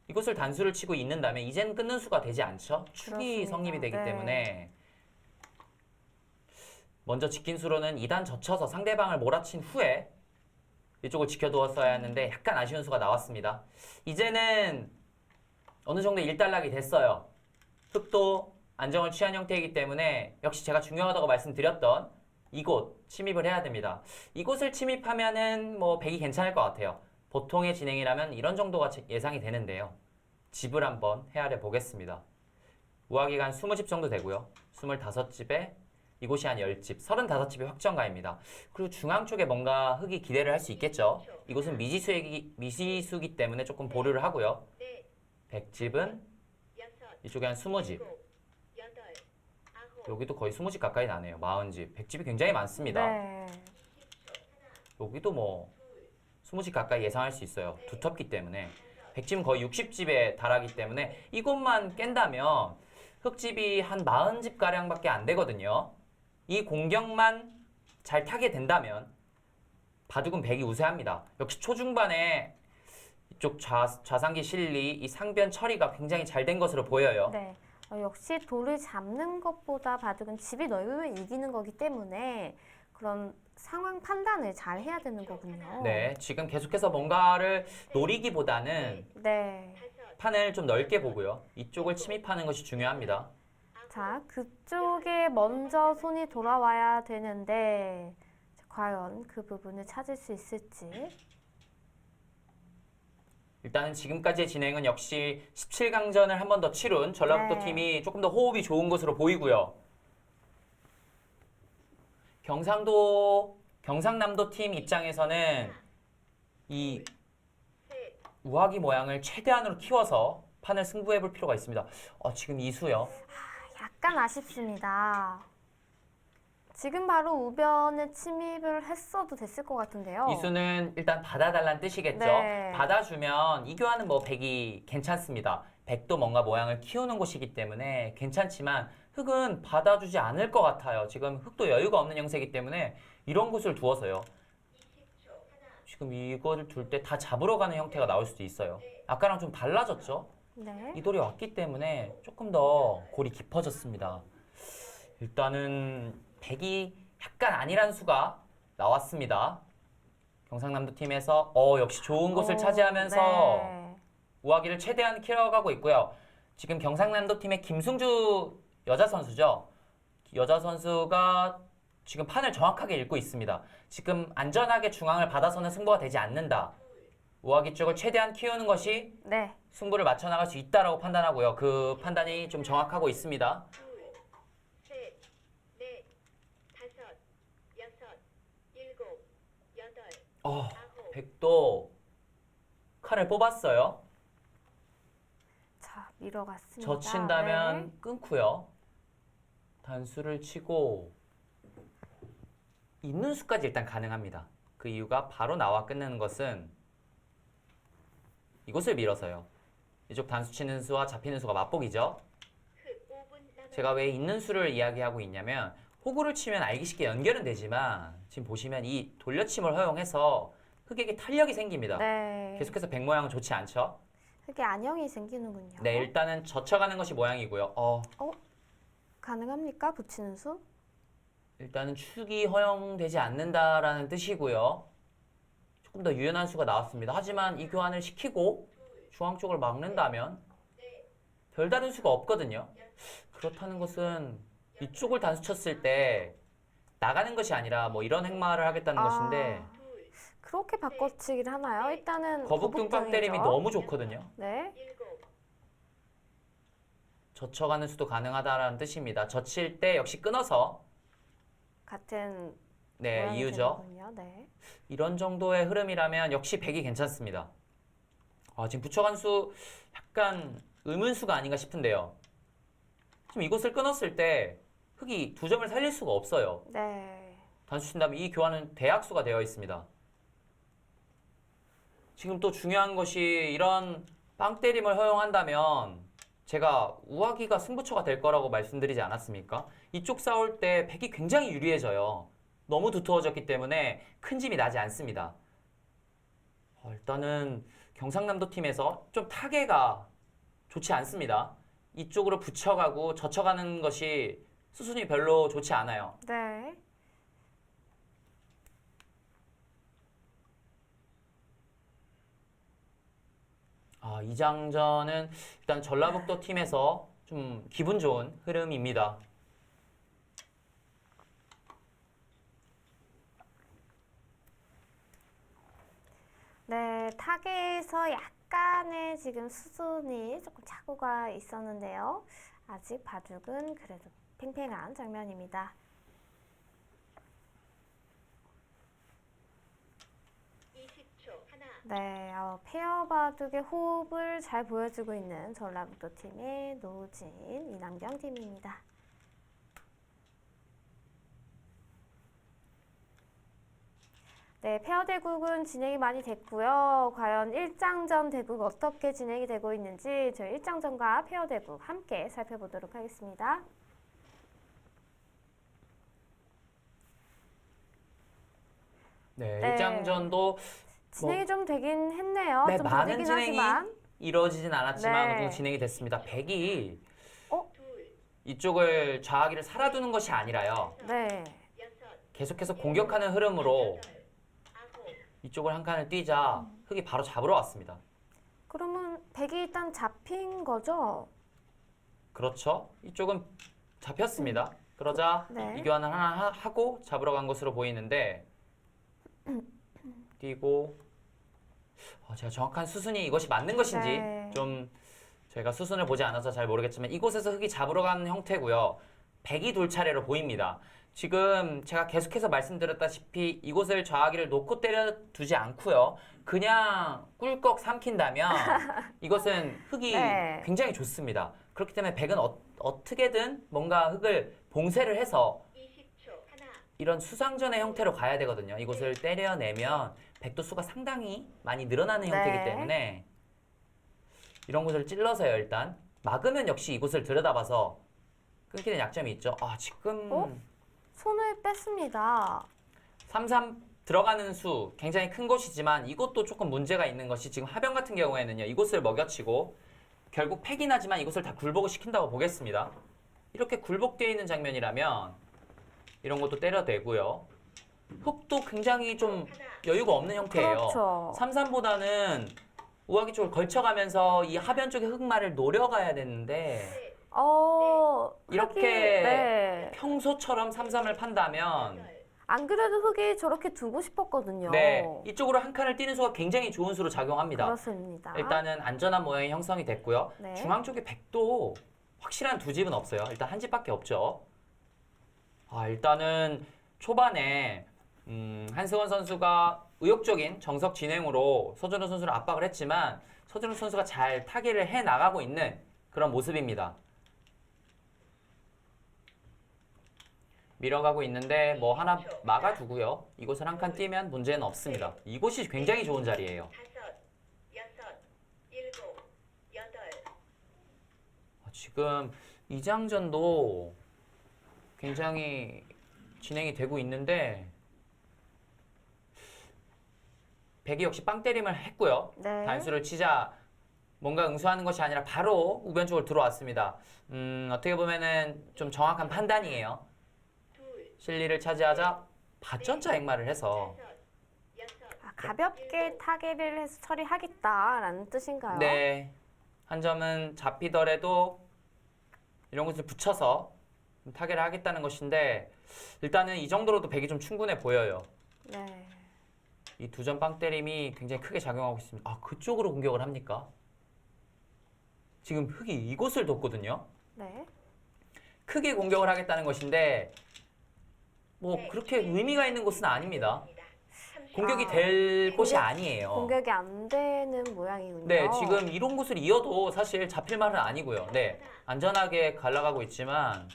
이곳을 단수를 치고 있는다면 이젠 끊는 수가 되지 않죠. 축이 그렇습니다. 성립이 되기 네. 때문에 먼저 지킨 수로는 2단 젖혀서 상대방을 몰아친 후에 이쪽을 지켜두었어야 했는데 약간 아쉬운 수가 나왔습니다. 이제는 어느 정도 일단락이 됐어요. 흙도 안정을 취한 형태이기 때문에 역시 제가 중요하다고 말씀드렸던 이곳 침입을 해야 됩니다. 이곳을 침입하면은 뭐 백이 괜찮을 것 같아요. 보통의 진행이라면 이런 정도가 예상이 되는데요. 집을 한번 헤아려 보겠습니다. 우하기간 20집 정도 되고요. 25집에 이곳이 한 10집, 35집이 확정가입니다. 그리고 중앙 쪽에 뭔가 흙이 기대를 할 수 있겠죠. 이곳은 미지수기 때문에 조금 보류를 하고요. 100집은 이쪽에 한 20집. 여기도 거의 20집 가까이 나네요. 40집. 100집이 굉장히 많습니다. 네. 여기도 뭐 20집 가까이 예상할 수 있어요. 두텁기 때문에. 100집은 거의 60집에 달하기 때문에 이곳만 깬다면 흙집이 한 40집 가량밖에 안 되거든요. 이 공격만 잘 타게 된다면 바둑은 100이 우세합니다. 역시 초중반에 이쪽 좌상기 실리, 이 상변 처리가 굉장히 잘 된 것으로 보여요. 네. 역시 돌을 잡는 것보다 바둑은 집이 넓으면 이기는 거기 때문에 그런 상황 판단을 잘 해야 되는 거군요. 네, 지금 계속해서 뭔가를 노리기보다는 네. 판을 좀 넓게 보고요. 이쪽을 침입하는 것이 중요합니다. 자, 그쪽에 먼저 손이 돌아와야 되는데 과연 그 부분을 찾을 수 있을지. 일단은 지금까지의 진행은 역시 17강전을 한 번 더 치룬 전라북도 네. 팀이 조금 더 호흡이 좋은 것으로 보이고요. 경상남도 팀 입장에서는 이 우아기 모양을 최대한으로 키워서 판을 승부해 볼 필요가 있습니다. 지금 이수요. 약간 아쉽습니다. 지금 바로 우변에 침입을 했어도 됐을 것 같은데요. 이수는 일단 받아달라는 뜻이겠죠. 네. 받아주면 이 교환은 뭐 100이 괜찮습니다. 100도 뭔가 모양을 키우는 곳이기 때문에 괜찮지만 흙은 받아주지 않을 것 같아요. 지금 흙도 여유가 없는 형세이기 때문에 이런 곳을 두어서요. 지금 이거를 둘 때 다 잡으러 가는 형태가 나올 수도 있어요. 아까랑 좀 달라졌죠? 네. 이 돌이 왔기 때문에 조금 더 골이 깊어졌습니다. 일단은 100이 약간 아니란 수가 나왔습니다. 경상남도 팀에서 역시 좋은 곳을 차지하면서 네. 우아기를 최대한 키워가고 있고요. 지금 경상남도 팀의 김승주 여자 선수죠. 여자 선수가 지금 판을 정확하게 읽고 있습니다. 지금 안전하게 중앙을 받아서는 승부가 되지 않는다. 우아기 쪽을 최대한 키우는 것이 네. 승부를 맞춰 나갈 수 있다라고 판단하고요. 그 판단이 좀 정확하고 있습니다. 백도 칼을 뽑았어요. 자, 밀어갔습니다. 젖힌다면 네. 끊고요. 단수를 치고 있는 수까지 일단 가능합니다. 그 이유가 바로 나와 끝내는 것은 이곳을 밀어서요. 이쪽 단수 치는 수와 잡히는 수가 맞복이죠. 제가 왜 있는 수를 이야기하고 있냐면 호구를 치면 알기 쉽게 연결은 되지만 지금 보시면 이 돌려침을 허용해서 흙에게 탄력이 생깁니다. 네. 계속해서 백 모양은 좋지 않죠? 흙에 안형이 생기는군요. 네, 일단은 젖혀가는 것이 모양이고요. 가능합니까? 붙이는 수? 일단은 축이 허용되지 않는다라는 뜻이고요. 조금 더 유연한 수가 나왔습니다. 하지만 이 교환을 시키고 중앙 쪽을 막는다면 별다른 수가 없거든요. 그렇다는 것은 이쪽을 단수 쳤을 때 나가는 것이 아니라 뭐 이런 행마를 하겠다는 것인데 그렇게 바꿔치기를 하나요? 일단은 거북등 빵 때림이 거북등이죠. 너무 좋거든요. 네. 젖혀가는 수도 가능하다라는 뜻입니다. 젖힐 때 역시 끊어서 같은 네, 모양이 이유죠. 되는군요. 네. 이런 정도의 흐름이라면 역시 100이 괜찮습니다. 지금 붙여간 수 약간 의문수가 아닌가 싶은데요. 지금 이곳을 끊었을 때 흙이 두 점을 살릴 수가 없어요. 네. 단수 친다면 이 교환은 대약수가 되어 있습니다. 지금 또 중요한 것이 이런 빵 때림을 허용한다면 제가 우아기가 승부처가 될 거라고 말씀드리지 않았습니까? 이쪽 싸울 때 100이 굉장히 유리해져요. 너무 두터워졌기 때문에 큰 짐이 나지 않습니다. 일단은 경상남도 팀에서 좀 타개가 좋지 않습니다. 이쪽으로 붙여가고 젖혀가는 것이 수순이 별로 좋지 않아요. 네. 이 장전은 일단 전라북도 팀에서 좀 기분 좋은 흐름입니다. 네, 타겟에서 약간의 지금 수순이 조금 착오가 있었는데요. 아직 바둑은 그래도 팽팽한 장면입니다. 네, 페어 바둑의 호흡을 잘 보여주고 있는 전라북도 팀의 노진, 이남경 팀입니다. 네, 페어 대국은 진행이 많이 됐고요. 과연 1장전 대국 어떻게 진행이 되고 있는지 저희 1장전과 페어 대국 함께 살펴보도록 하겠습니다. 네, 네. 1장전도 진행이 좀 되긴 했네요. 네, 좀 많은 더디긴 진행이 하지만. 이루어지진 않았지만 네. 모두 진행이 됐습니다. 백이 어? 이쪽을 좌하기를 살아두는 것이 아니라요. 네. 계속해서 공격하는 흐름으로 이쪽을 한 칸을 뛰자 흑이 바로 잡으러 왔습니다. 그러면 백이 일단 잡힌 거죠? 그렇죠. 이쪽은 잡혔습니다. 그러자 네. 이 교환을 하나 하고 잡으러 간 것으로 보이는데 뛰고 제가 정확한 수순이 이것이 맞는 것인지 네. 좀 저희가 수순을 보지 않아서 잘 모르겠지만 이곳에서 흑이 잡으러 가는 형태고요. 백이 돌 차례로 보입니다. 지금 제가 계속해서 말씀드렸다시피 이곳을 좌하기를 놓고 때려두지 않고요. 그냥 꿀꺽 삼킨다면 이것은 흑이 네. 굉장히 좋습니다. 그렇기 때문에 백은 어떻게든 뭔가 흑을 봉쇄를 해서 이런 수상전의 형태로 가야 되거든요. 이곳을 때려내면 백도 수가 상당히 많이 늘어나는 네. 형태이기 때문에 이런 곳을 찔러서요. 일단 막으면 역시 이곳을 들여다봐서 끊기는 약점이 있죠. 지금 손을 뺐습니다. 3-3 들어가는 수 굉장히 큰 곳이지만 이것도 조금 문제가 있는 것이 지금 하변 같은 경우에는요. 이곳을 먹여치고 결국 팩이 나지만 이곳을 다 굴복을 시킨다고 보겠습니다. 이렇게 굴복되어 있는 장면이라면 이런 것도 때려대고요. 흑도 굉장히 좀 여유가 없는 형태예요. 그렇죠. 3-3보다는 우아기 쪽을 걸쳐가면서 이 하변 쪽의 흑마를 노려가야 되는데 이렇게 네. 평소처럼 3-3을 판다면 안 그래도 흑이 저렇게 두고 싶었거든요. 네, 이쪽으로 한 칸을 뛰는 수가 굉장히 좋은 수로 작용합니다. 그렇습니다. 일단은 안전한 모양이 형성이 됐고요. 네. 중앙 쪽에 백도 확실한 두 집은 없어요. 일단 한 집밖에 없죠. 일단은 초반에 한승원 선수가 의욕적인 정석 진행으로 서준호 선수를 압박을 했지만 서준호 선수가 잘 타개를 해 나가고 있는 그런 모습입니다. 밀어가고 있는데 뭐 하나 막아두고요. 이곳을 한 칸 뛰면 문제는 없습니다. 이곳이 굉장히 좋은 자리예요. 지금 이장전도 굉장히 진행이 되고 있는데 백이 역시 빵 때림을 했고요. 네. 단수를 치자 뭔가 응수하는 것이 아니라 바로 우변 쪽으로 들어왔습니다. 어떻게 보면은 좀 정확한 판단이에요. 실리를 차지하자 밭전자 액마를 해서 가볍게 타개를 해서 처리하겠다라는 뜻인가요? 네, 한 점은 잡히더라도 이런 것을 붙여서 타개를 하겠다는 것인데 일단은 이 정도로도 백이 좀 충분해 보여요. 네. 이 두 점 빵 때림이 굉장히 크게 작용하고 있습니다. 그쪽으로 공격을 합니까? 지금 흑이 이곳을 뒀거든요. 네. 크게 공격을 하겠다는 것인데 뭐 그렇게 의미가 있는 곳은 아닙니다. 공격이 될 곳이 아니에요. 공격이 안 되는 모양이군요. 네, 지금 이런 곳을 이어도 사실 잡힐 말은 아니고요. 네, 안전하게 갈라가고 있지만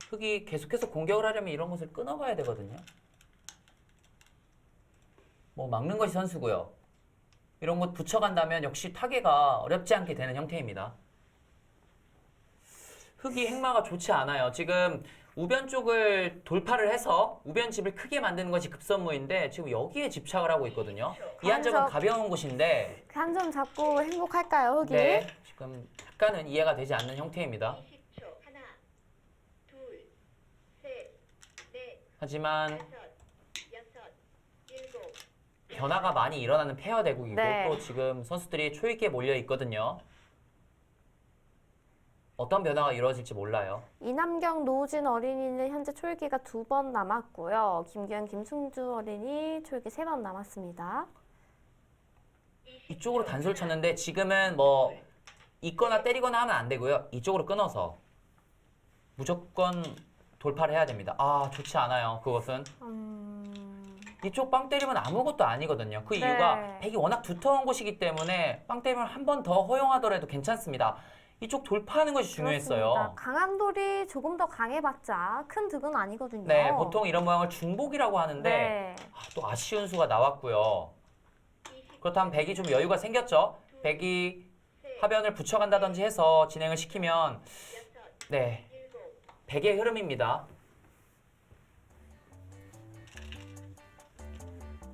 흑이 계속해서 공격을 하려면 이런 곳을 끊어가야 되거든요. 뭐 막는 것이 선수고요. 이런 곳 붙여간다면 역시 타개가 어렵지 않게 되는 형태입니다. 흑이 행마가 좋지 않아요. 지금 우변 쪽을 돌파를 해서 우변 집을 크게 만드는 것이 급선무인데 지금 여기에 집착을 하고 있거든요. 이 한 점은 가벼운 곳인데 한 점 잡고 행복할까요, 흑이? 네, 지금 약간은 이해가 되지 않는 형태입니다. 하지만 변화가 많이 일어나는 페어 대국이고 네. 또 지금 선수들이 초있게 몰려 있거든요. 어떤 변화가 이루어질지 몰라요. 이남경, 노우진 어린이는 현재 초읽기가 2번 남았고요. 김규현, 김승주 어린이 초읽기 3번 남았습니다. 이쪽으로 단수를 쳤는데 지금은 뭐 있거나 때리거나 하면 안 되고요. 이쪽으로 끊어서 무조건 돌파를 해야 됩니다. 좋지 않아요. 그것은. 이쪽 빵 때리면 아무것도 아니거든요. 그 네. 이유가 백이 워낙 두터운 곳이기 때문에 빵 때리면 한 번 더 허용하더라도 괜찮습니다. 이쪽 돌파하는 것이 중요했어요. 그렇습니다. 강한 돌이 조금 더 강해봤자 큰 득은 아니거든요. 네, 보통 이런 모양을 중복이라고 하는데 네. 또 아쉬운 수가 나왔고요. 그렇다면 백이 좀 여유가 생겼죠. 백이 하변을 붙여간다든지 해서 진행을 시키면 네, 백의 흐름입니다.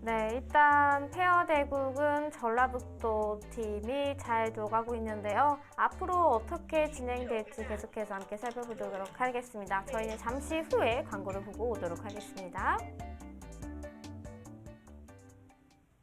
네, 일단 페어 대국은 전라북도 팀이 잘 돌아가고 있는데요. 앞으로 어떻게 진행될지 계속해서 함께 살펴보도록 하겠습니다. 저희는 잠시 후에 광고를 보고 오도록 하겠습니다.